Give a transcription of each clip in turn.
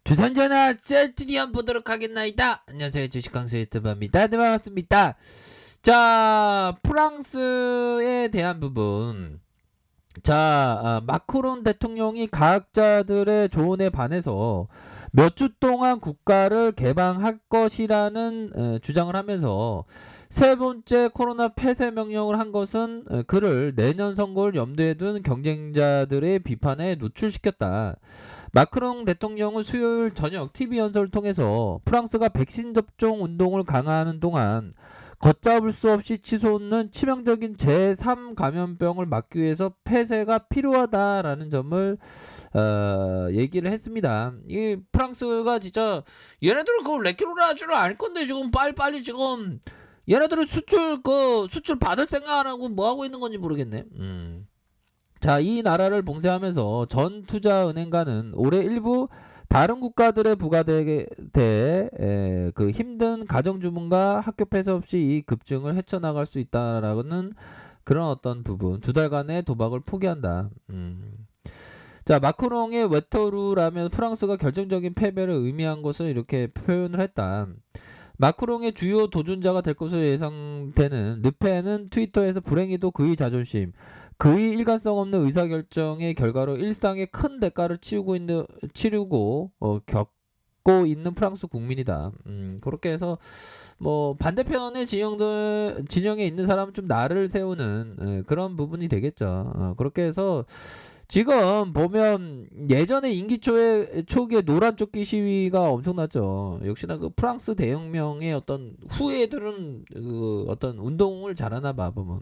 주선전화 셀트리온 보도록 하겠나이다. 안녕하세요, 주식강수 유튜버입니다. 네, 반갑습니다. 자, 프랑스에 대한 부분. 자, 마크롱 대통령이 과학자들의 조언에 반해서 몇 주 동안 국가를 개방할 것이라는 주장을 하면서 세 번째 코로나 폐쇄 명령을 한 것은 그를 내년 선거를 염두에 둔 경쟁자들의 비판에 노출시켰다. 마크롱 대통령은 수요일 저녁 TV 연설을 통해서 프랑스가 백신 접종 운동을 강화하는 동안 걷잡을 수 없이 치솟는 치명적인 제3 감염병을 막기 위해서 폐쇄가 필요하다라는 점을 얘기를 했습니다. 이 프랑스가 진짜 얘네들은 그 레키로라주를 알 건데 지금 빨리빨리 지금 얘네들은 수출 받을 생각 안 하고 뭐 하고 있는 건지 모르겠네. 자, 이 나라를 봉쇄하면서 전 투자은행가는 올해 일부 다른 국가들에 부과되게 그 힘든 가정주문과 학교 폐쇄 없이 이 급증을 헤쳐나갈 수 있다라는 그런 어떤 부분, 두 달간의 도박을 포기한다. 자, 마크롱의 외터루라면 프랑스가 결정적인 패배를 의미한 것을 이렇게 표현을 했다. 마크롱의 주요 도전자가 될 것으로 예상되는 르펜은 트위터에서 불행히도 그의 자존심, 그의 일관성 없는 의사결정의 결과로 일상에 큰 대가를 겪고 있는 프랑스 국민이다. 그렇게 해서 뭐 반대편의 진영에 있는 사람은 좀 나를 세우는 그런 부분이 되겠죠. 그렇게 해서 지금 보면 예전에 임기 초기에 노란 조끼 시위가 엄청났죠. 역시나 그 프랑스 대혁명의 어떤 후예들은 그 어떤 운동을 잘하나 봐 보면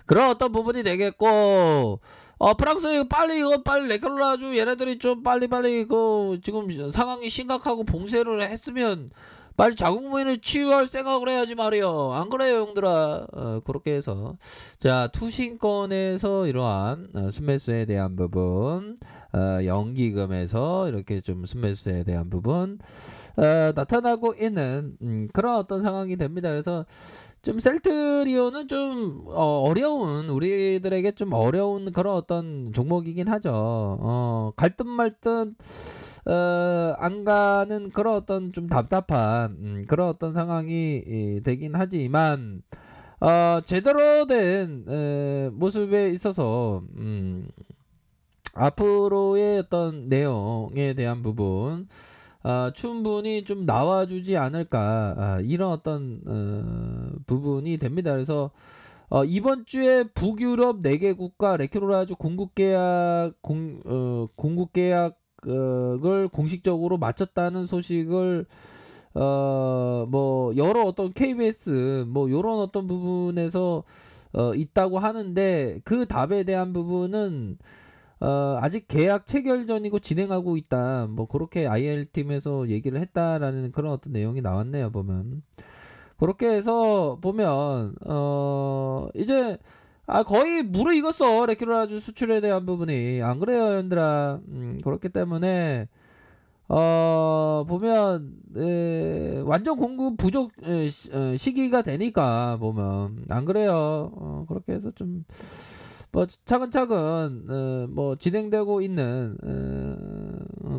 그런 어떤 부분이 되겠고, 프랑스 이거 빨리 레클라주 얘네들이 좀 빨리빨리 그 지금 상황이 심각하고 봉쇄를 했으면 빨리 자국민을 치유할 생각을 해야지 말이요. 안 그래요, 형들아? 그렇게 해서 자, 투신권에서 이러한 순매수에 대한 부분, 연기금에서 이렇게 좀 순매수에 대한 부분 나타나고 있는 그런 어떤 상황이 됩니다. 그래서 좀 셀트리온은 좀 어려운 우리들에게 좀 어려운 그런 어떤 종목이긴 하죠. 갈듯 말듯 안 가는 그런 어떤 좀 답답한 그런 어떤 상황이 되긴 하지만 제대로 된 모습에 있어서 앞으로의 어떤 내용에 대한 부분 충분히 좀 나와주지 않을까 이런 어떤 부분이 됩니다. 그래서 이번 주에 북유럽 4개국과 레키로라주 공급 계약을 공식적으로 마쳤다는 소식을 뭐 여러 어떤 KBS 뭐 요런 어떤 부분에서 있다고 하는데 그 답에 대한 부분은 아직 계약 체결 전이고 진행하고 있다. 뭐 그렇게 IL 팀에서 얘기를 했다라는 그런 어떤 내용이 나왔네요, 보면. 그렇게 해서 보면 이제 거의 무르익었어. 레키로라주 수출에 대한 부분이. 안 그래요, 연들아. 그렇기 때문에 보면 완전 공급 부족 시기가 되니까 보면 안 그래요. 그렇게 해서 좀 뭐 차근차근 뭐 진행되고 있는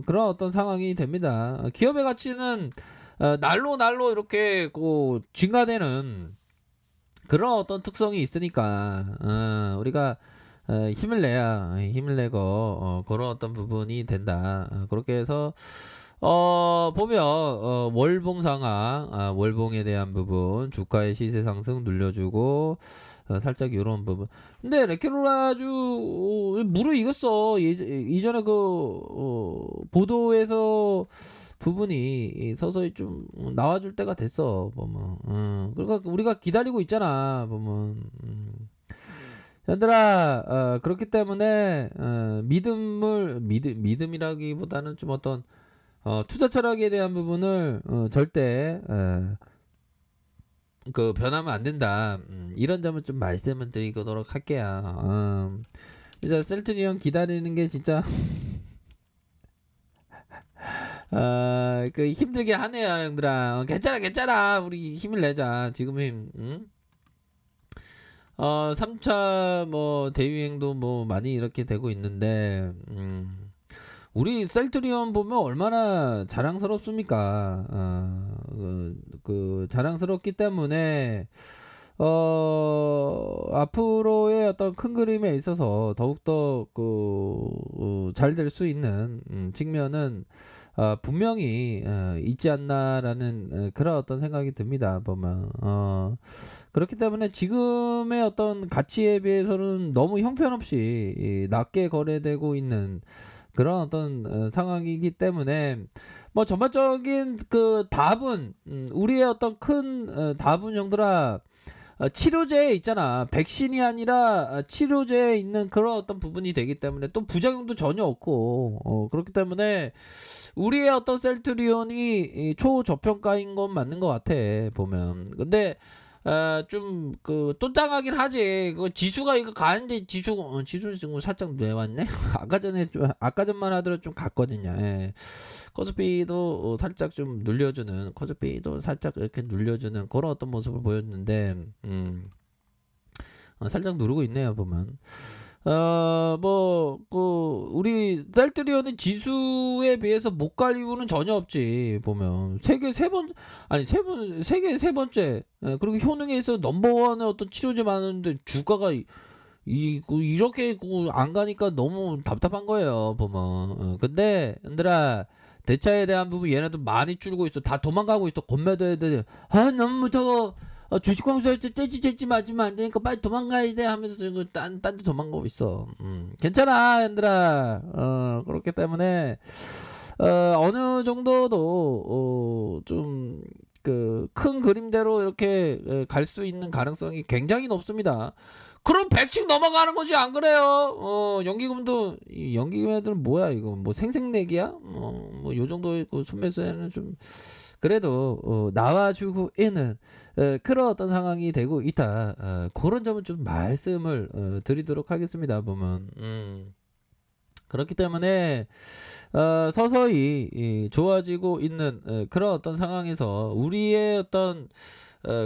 그런 어떤 상황이 됩니다. 기업의 가치는 날로 이렇게 증가되는 그런 어떤 특성이 있으니까 우리가 힘을 내고 그런 어떤 부분이 된다. 그렇게 해서 보면 월봉 상황, 월봉에 대한 부분, 주가의 시세 상승 눌려주고 살짝 이런 부분. 근데 레키로라주 무르익었어. 이전에 보도에서 부분이 서서히 좀 나와줄 때가 됐어 보면. 그러니까 우리가 기다리고 있잖아 보면. 얘들아 그렇기 때문에 믿음이라기보다는 좀 어떤 투자 철학에 대한 부분을 절대 그 변하면 안 된다. 이런 점을 좀 말씀을 드리도록 할게요. 이제 셀트리온 기다리는 게 진짜 그 힘들게 하네요, 형들아. 괜찮아. 우리 힘을 내자. 지금 힘. 응? 3차 뭐 대유행도 뭐 많이 이렇게 되고 있는데 우리 셀트리온 보면 얼마나 자랑스럽습니까? 자랑스럽기 때문에 앞으로의 어떤 큰 그림에 있어서 더욱더 잘 될 수 있는 측면은 분명히 있지 않나라는 그런 어떤 생각이 듭니다. 보면 그렇기 때문에 지금의 어떤 가치에 비해서는 너무 형편없이 낮게 거래되고 있는 그런 어떤 상황이기 때문에 뭐 전반적인 그 답은 우리의 어떤 큰 답은 형들아, 치료제에 있잖아. 백신이 아니라 치료제에 있는 그런 어떤 부분이 되기 때문에 또 부작용도 전혀 없고 그렇기 때문에 우리의 어떤 셀트리온이 이 초저평가인 건 맞는 것 같아 보면. 근데 좀 또 짱하긴 하지. 그 지수가 이거 가는데 지수 지금 살짝 내왔네. 아까 전만 하더라도 좀 갔거든요. 예. 코스피도 살짝 좀 눌려주는, 코스피도 살짝 이렇게 눌려주는 그런 어떤 모습을 보였는데 살짝 누르고 있네요 보면. 우리 셀트리온은 지수에 비해서 못 갈 이유는 전혀 없지 보면. 세계 세 번째. 그리고 효능에서 넘버원의 어떤 치료제 많은데 주가가 이렇게 안 가니까 너무 답답한 거예요 보면. 근데 얘들아, 대차에 대한 부분 얘네도 많이 줄고 있어. 다 도망가고 있어. 건매도 애들 너무 무서워. 주식공수에서 째지 맞으면 안 되니까 빨리 도망가야 돼 하면서 지금 딴 데 도망가고 있어. 괜찮아 얘들아. 그렇기 때문에 어느 정도도 좀 큰 그림대로 이렇게 갈 수 있는 가능성이 굉장히 높습니다. 그럼 100씩 넘어가는 거지 안 그래요? 연기금도, 이 연기금 애들은 뭐야 이거, 뭐 생색내기야? 뭐 요 정도의 그 순매수에는 좀 그래도 나와주고 있는 그런 어떤 상황이 되고 있다. 그런 점은 좀 말씀을 드리도록 하겠습니다. 보면 그렇기 때문에 서서히 좋아지고 있는 그런 어떤 상황에서 우리의 어떤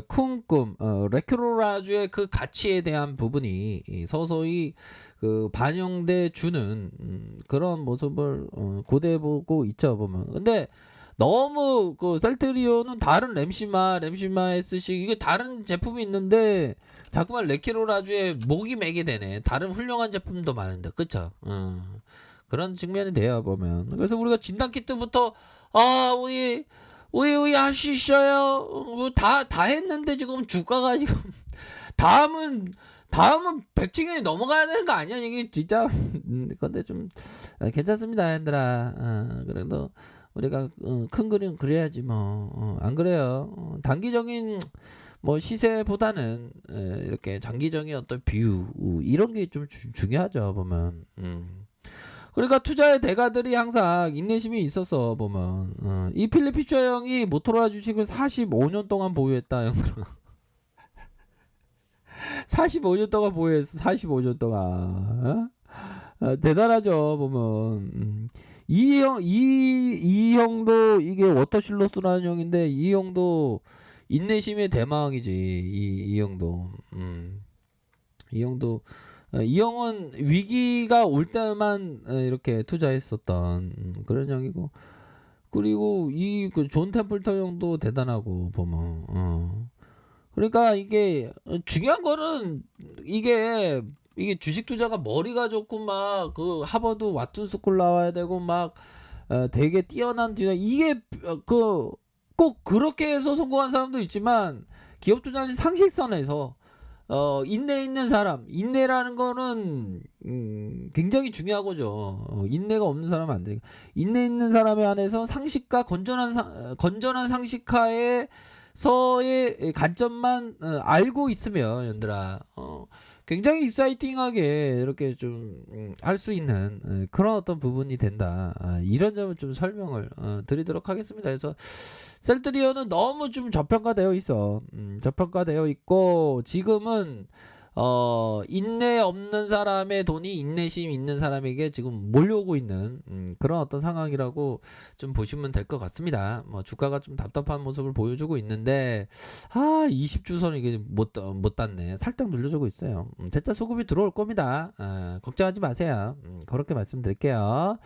큰 꿈, 레큐로라주의 그 가치에 대한 부분이 서서히 반영돼 주는 그런 모습을 고대해 보고 있죠 보면. 근데 너무 셀트리온은 다른 램시마 SC 이게 다른 제품이 있는데 자꾸만 레키로라주에 목이 매게 되네. 다른 훌륭한 제품도 많은데, 그쵸? 그런 측면이 돼요 보면. 그래서 우리가 진단 키트부터 우리 할 수 있어요. 다 했는데 지금 주가가 지금 다음은 100층이 넘어가야 되는 거 아니야 이게 진짜. 근데 좀 괜찮습니다 얘들아. 그래도 우리가 큰 그림 그려야지 뭐. 안 그래요. 단기적인 뭐 시세보다는 이렇게 장기적인 어떤 뷰 이런 게 좀 중요하죠 보면. 그러니까 투자의 대가들이 항상 인내심이 있었어 보면. 이 필립 피처 형이 모토로라 주식을 45년 동안 보유했다 형. 45년 동안 보유했어. 45년 동안. 대단하죠 보면. 이 형도 이게 워터실로스라는 형인데 이 형도 인내심의 대망이지. 이 형도. 이 형은 위기가 올 때만 이렇게 투자했었던 그런 형이고, 그리고 존 템플턴 형도 대단하고 보면. 그러니까 이게 중요한 거는 이게 주식 투자가 머리가 좋고 막 하버드 왓슨 스쿨 나와야 되고 막 되게 뛰어난 투자, 이게 꼭 그렇게 해서 성공한 사람도 있지만 기업 투자는 상식선에서 인내 있는 사람, 인내라는 거는 굉장히 중요하고죠. 인내가 없는 사람은 안 되니까. 인내 있는 사람에 한해서 상식과 건전한 상식하에서의 관점만 알고 있으면 얘들아 굉장히 익사이팅하게 이렇게 좀 할 수 있는 그런 어떤 부분이 된다. 이런 점을 좀 설명을 드리도록 하겠습니다. 그래서 셀트리온은 너무 좀 저평가되어 있어. 저평가되어 있고 지금은 인내 없는 사람의 돈이 인내심 있는 사람에게 지금 몰려오고 있는 그런 어떤 상황이라고 좀 보시면 될 것 같습니다. 뭐 주가가 좀 답답한 모습을 보여주고 있는데 20주선 이게 못 닿네. 살짝 눌려주고 있어요. 대짜 수급이 들어올 겁니다. 걱정하지 마세요. 그렇게 말씀드릴게요.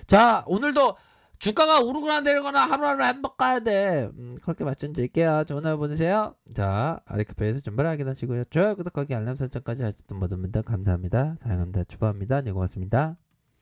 자, 오늘도 주가가 오르거나 내리거나 하루하루 행복 가야 돼. 그렇게 말씀드릴게요. 좋은 하루 보내세요. 자, 아래카페에서 정보를 확인하시고요. 좋아요, 구독하기, 알람 설정까지 하셨던 모든 분들 감사합니다. 사랑합니다. 축복합니다. 네, 고맙습니다.